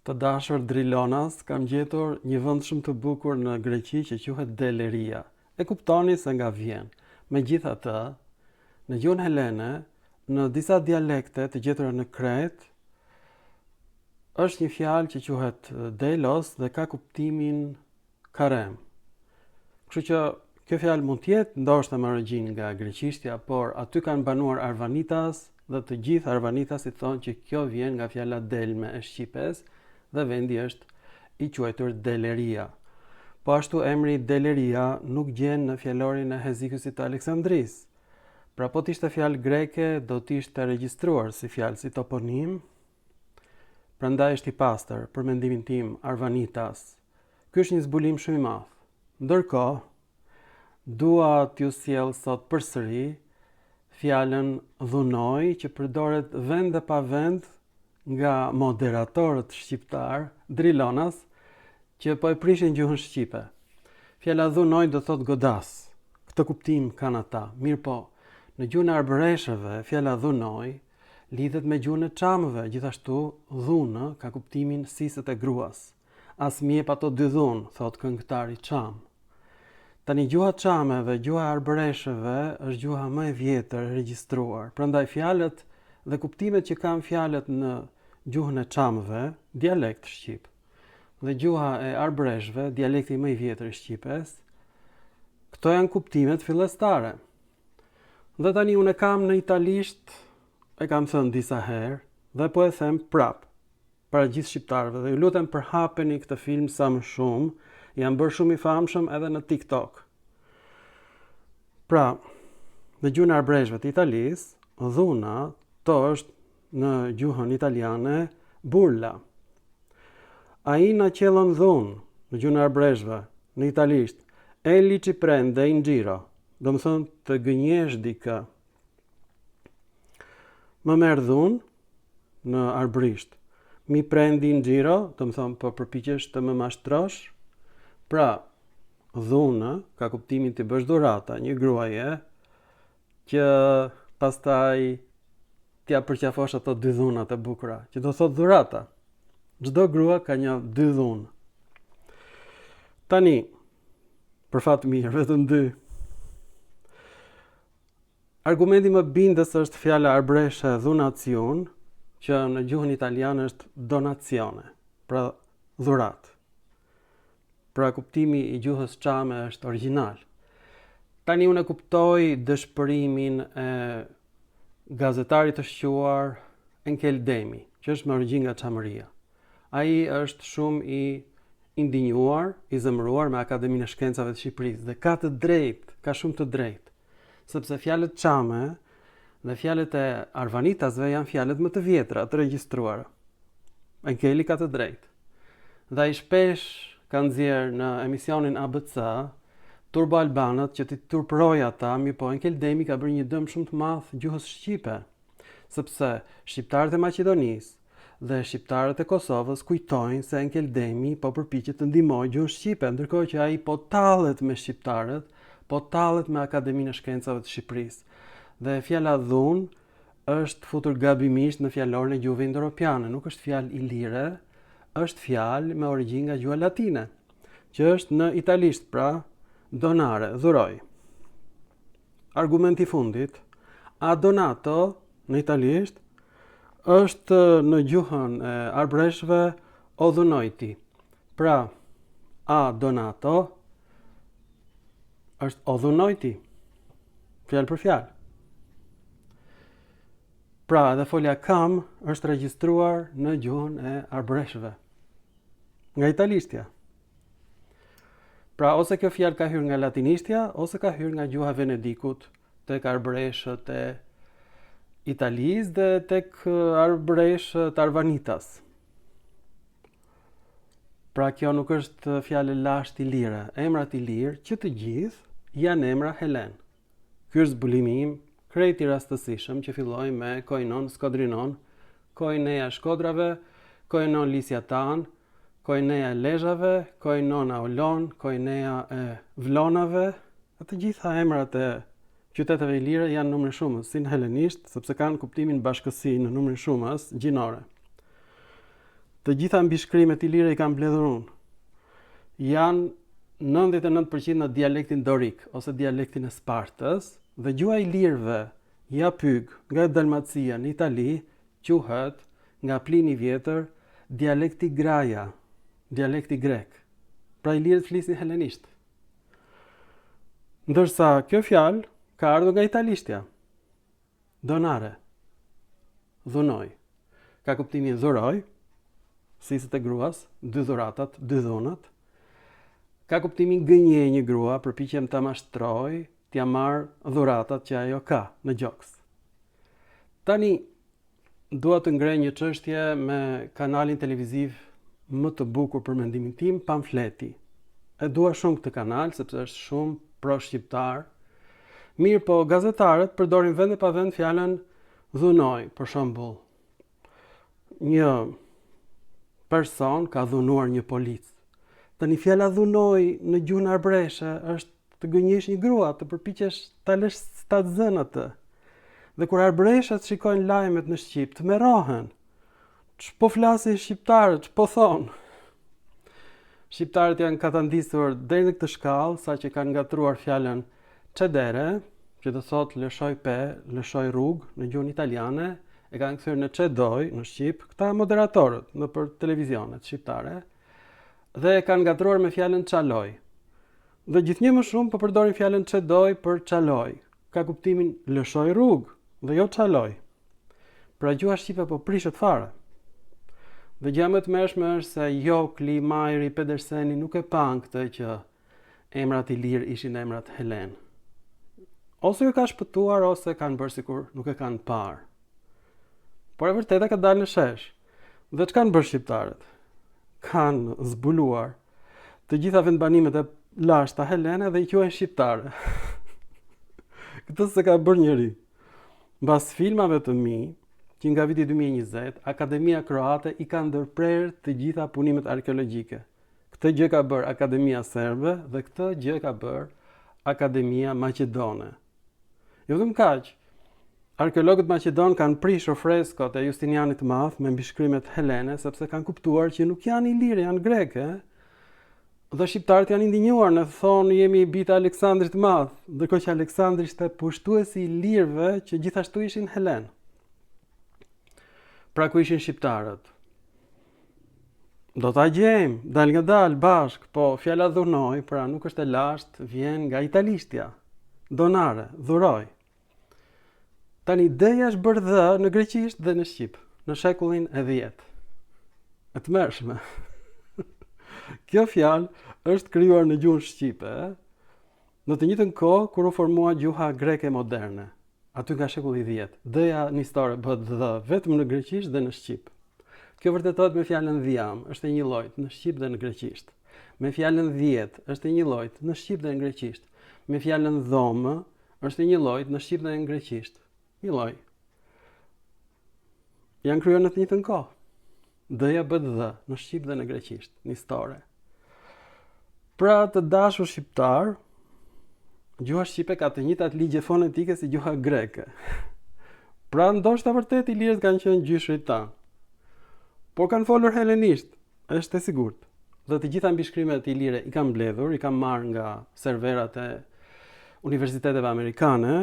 Të dashur Drilonas, kam gjetur një vend shumë të bukur në Greqi që quhet Deleria. E kuptoni se nga vjen. Megjithatë, në gjuhën helene, në disa dialekte të gjetura në Kret, është një fjalë që quhet Delos dhe ka kuptimin karem. Kështu që kjo fjalë mund të jetë ndoshta me origjinë nga greqishtja, por aty kanë banuar Arvanitas dhe të gjithë Arvanitasit thonë që kjo vjen nga fjala delme e shqipes dhe vendi është i quajtur Deleria. Po ashtu emri Deleria nuk gjen në fjalorin e Hezikusit të Aleksandris. Pra po t'ishte fjalë greke, do t'ishte regjistruar si fjalë si toponim. Prandaj është i pastër, për mendimin tim, Arvanitas. Ky është një zbulim shumë i madh. Ndërkohë, dua t'ju sjell sot përsëri fjalën dhunoj që përdoret vend dhe pa vend nga moderatorët shqiptar, Drilonas, që po e prishin gjuhën shqipe. Fjala dhunoj do thot godas. Këtë kuptim kanë ata. Mirë po, në gjuhën e arbëreshëve, fjala dhunoj lidhet me gjuhën e çamëve, gjithashtu dhunë ka kuptimin sisët e gruas. As mjep ato dy dhunë, thot këngëtari çam. Tani gjuha çame dhe gjuha e arbëreshëve është gjuha më e vjetër e regjistruar. Prandaj fjalët dhe kuptimet që kanë fjalët në gjuhën e çamëve, dialekt shqip, dhe gjuha e arbëreshëve, dialekti më i vjetër i shqipes, këto janë kuptimet fillestare. Dhe tani unë e kam në italisht, e kam thënë disa herë, dhe po e them prap, para gjithë shqiptarëve, dhe ju lutem përhapeni këtë film sa më shumë, janë bërë shumë i famshëm edhe në TikTok. Pra, në gjuhën e arbëreshëve të Italisë, dhuna, to është në gjuhën italiane burla. Ai na qellën dhunë, në gjuhën e arbëreshëve, në italisht, eli ci prende in giro, do më thënë të gënjesh dikë. Më merë dhunë, në arbërisht, mi prendi in giro, do më thënë po përpiqesh të më mashtrosh. Pra, dhunë ka kuptimin të bësh dhurata, një gruaje që pastaj t'ja përqafosh ato dy dhunat e bukura, që do thot dhurata. Çdo grua ka një dy dhunë. Tani, për fat mirë, vetëm dy. Argumenti më bindës është fjala arbëreshe dhunacion, që në gjuhën italiane është donazione, pra dhuratë. Pra kuptimi i gjuhës çame është origjinal. Tani unë e kuptoj dëshpërimin e gazetarit të shquar Enkel Demi, që është me origjinë nga çamëria. Ai është shumë i indinjuar, i zemëruar me Akademinë e Shkencave të Shqipërisë dhe ka të drejtë, ka shumë të drejtë, sepse fjalët çame dhe fjalët e arvanitasve janë fjalët më të vjetra të regjistruara. Enkeli ka të drejtë. Dhe ai shpesh ka nxjerr në emisionin ABC Turbo Albanët që t'i turpëroj ata, mi po Enkel Demi ka bërë një dëm shumë të madh gjuhës shqipe, sepse shqiptarët e Maqedonisë dhe shqiptarët e Kosovës kujtojnë se Enkel Demi po përpiqet të ndihmojë gjuhën shqipe, ndërkohë që ai po tallet me shqiptarët, po tallet me Akademinë e Shkencave të Shqipërisë. Dhe fjala dhunë është futur gabimisht në fjalorin e gjuhëve indo-europiane, nuk është fjalë ilire, është fjalë me origjinë nga gjuha latine, që është në italisht, pra donare, dhuroj. Argumenti i fundit, a donato në italisht është në gjuhën e arbëreshëve o dhunojti. Pra, a donato është o dhunojti, fjalë për fjalë. Pra, edhe folja kam është regjistruar në gjuhën e arbëreshëve, nga italishtja. Pra, ose kjo fjalë ka hyrë nga latinishtja, ose ka hyrë nga gjuha Venedikut, tek arbëreshët e Italisë dhe tek arbëreshët Arvanitas. Pra, kjo nuk është fjalë lashtë ilire, emrat ilir që të gjithë janë emra helen. Ky është zbulimi im krejt i rastësishëm që filloi me koinon skodrinon, koineja shkodrave, koinon lisjatan, koineja e lezhave, koinona olon, koineja e vlonave, të gjitha emrat e qyteteve ilire janë numër shumës, si në helenisht, sepse kanë kuptimin bashkësi në numër shumës gjinore. Të gjitha mbishkrimet ilire i kam mbledhur unë. Janë 99% në dialektin dorik ose dialektin e Spartës dhe gjuha e ilirëve japyg nga Dalmacia në Itali quhet nga Plini i Vjetër dialekti graja, dialekti grek. Pra ilirët flisin helenisht. Ndërsa kjo fjalë ka ardhur nga italishtja. Donare, dhunoj. Ka kuptimin dhuroj, siset e gruas, 2 dhuratat, 2 dhunat. Ka kuptimin gënje një grua, përpiqem ta mashtroj, t'ja marr dhuratat që ajo ka në gjoks. Tani dua të ngrej një çështje me kanalin televiziv më të bukur për mendimin tim, Pamfleti. E dua shumë këtë kanal sepse është shumë pro-shqiptar. Mirë po, gazetarët përdorin vend e pa vend fjalën dhunoj, për shembull. Një person ka dhunuar një polic. Tani fjala dhunoj në gjuhën arbëreshe është të gënjesh një grua, të përpiqesh ta lësh ta zën atë. Dhe kur arbëreshat shikojnë lajmet në Shqip, të merrohen. Ç'po flasin shqiptarët, ç'po thon? Shqiptarët janë katandisur deri në këtë shkallë, saqë kanë ngatruar fjalën çedere, që do thotë lëshoj pe, lëshoj rrugë në gjuhën italiane, e kanë kthyer në çedoj në Shqip, këta moderatorët nëpër televizionet shqiptare, dhe e kanë ngatruar me fjalën çaloj. Dhe gjithnjë më shumë po përdorin fjalën çedoj për çaloj. Ka kuptimin lëshoj rrugë dhe jo çaloj. Pra gjuha shqipe po prishet fare. Dhe gjë më të mëshme është se Jokli, Majri, Pederseni nuk e pan këtë që emrat i lirë ishin emrat Helen. Ose ju ka shpëtuar, ose kanë bërë sikur nuk e kanë parë. Por e vërteta ka dalë në shesh. Dhe që kanë bërë shqiptarët? Kanë zbuluar të gjitha vendbanimet e lashta helene dhe i quajnë shqiptare. Këtë se ka bërë njëri. Mbas filmave të mi, që nga viti 2020, Akademia Kroate i ka ndërprerë të gjitha punimet arkeologjike. Këtë gjë ka bërë Akademia Serbe dhe këtë gjë ka bërë Akademia Maqedone. Jo vetëm kaq, arkeologët maqedon kanë prishur freskot e Justinianit të Madh me mbishkrimet helene sepse kanë kuptuar që nuk janë ilire, janë greke. Dhe shqiptarët janë indinjuar, në thonë jemi bita Aleksandrit të Madh, ndërkohë që Aleksandri ishte pushtuesi i ilirëve që gjithashtu ishin helen. Pra ku ishin shqiptarët? Do ta gjejmë, dal nga dal, bashk, po fjala dhunoj, pra nuk është e lashtë, vjen nga italishtja. Donare, dhuroj. Tani ideja është bërë dhe në greqisht dhe në shqip, në shekullin e 10. E të mërshme. Kjo fjalë është krijuar në gjuhën shqipe, në të njëjtën kohë kur u formua gjuha greke moderne, aty nga shekulli 10. D-ja nistore bëhet dhe vetëm në greqisht dhe në shqip. Kjo vërtetohet me fjalën dhiam, është e një llojit në shqip dhe në greqisht. Me fjalën 10 është e një llojit në shqip dhe në greqisht. Me fjalën dhomë është e një llojit në shqip dhe në greqisht. Një lloj. Janë krijuar në të njëjtën kohë. D-ja bëhet dhe në shqip dhe në greqisht, nistore. Pra të dashur shqiptar, gjuha shqipe ka të njëjtat ligje fonetike si gjuha greke. Pra ndoshta vërtet ilirët kanë qenë gjyshrit tanë. Por kanë folur helenisht, është e sigurt. Dhe të gjitha mbishkrimet ilire i kam mbledhur, i kam marrë nga serverat e universiteteve amerikane.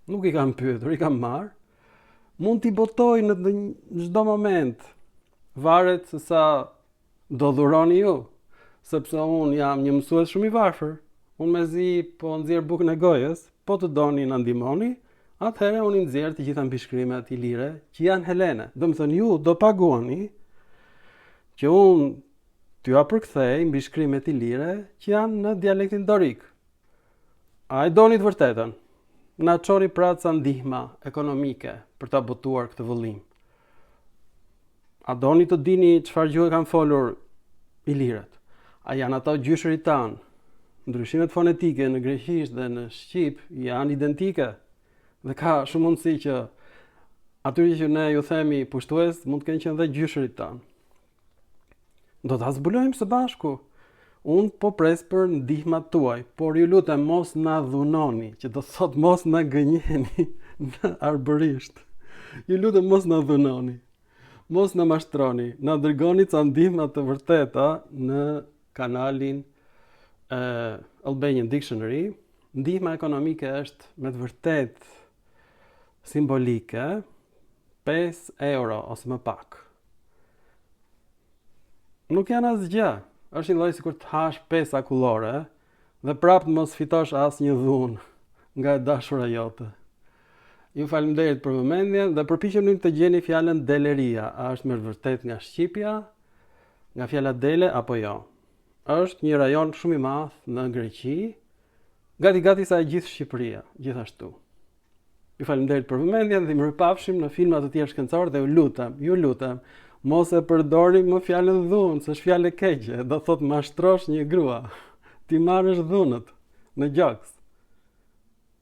Nuk i kam pyetur, i kam marrë. Mund t'i botoj në çdo moment. Varet se sa do dhuroni ju, sepse unë jam një mësues shumë i varfër. Unë mezi po nxjerr bukën e gojës, po të doni na ndihmoni. Atëherë unë i nxjerr të gjitha mbishkrimet ilire që janë helene. Do të thënë ju do paguani që unë t'ju përkthej mbishkrimet ilire që janë në dialektin dorik. A e doni të vërtetën? Na çoni pra ca ndihma ekonomike për ta botuar këtë vëllim. A doni të dini çfarë gjuhë kanë folur ilirët? A janë ato gjyshërit tanë? Ndryshimet fonetike në greqisht dhe në shqip janë identike. Dhe ka shumë mundësi që atyre që ne ju themi pushtues mund të kenë qenë dhe gjyshërit tanë. Do ta zbulojmë së bashku. Unë po pres për ndihmat tuaj, por ju lutem mos na dhunoni, që do thot mos na gënjeni në arbërisht. Ju lutem mos na dhunoni. Mos në mashtroni, na dërgoni ca ndihma të vërteta në kanalin Albanian Dictionary. Ndihma ekonomike është me të vërtet simbolike 5 euro ose më pak. Nuk janë asgjë. Është një lloj sikur të hash pesa akullore dhe prapë mos fitosh asnjë dhunë nga e dashura jote. Ju faleminderit për vëmendjen dhe përpiqeni të gjeni fjalën deleria. A është me vërtet nga shqipja, nga fjala dele apo jo? Është një rajon shumë i madh në Greqi, gati sa e gjithë Shqipëria, gjithashtu. Ju faleminderit për vëmendjen dhe mirupafshim në filma të tjerë shkencorë dhe ju lutem, mos e përdorni më fjalën dhunë, se është fjalë e keqe, do thotë mashtrosh një grua, ti marrësh dhunët në gjoks.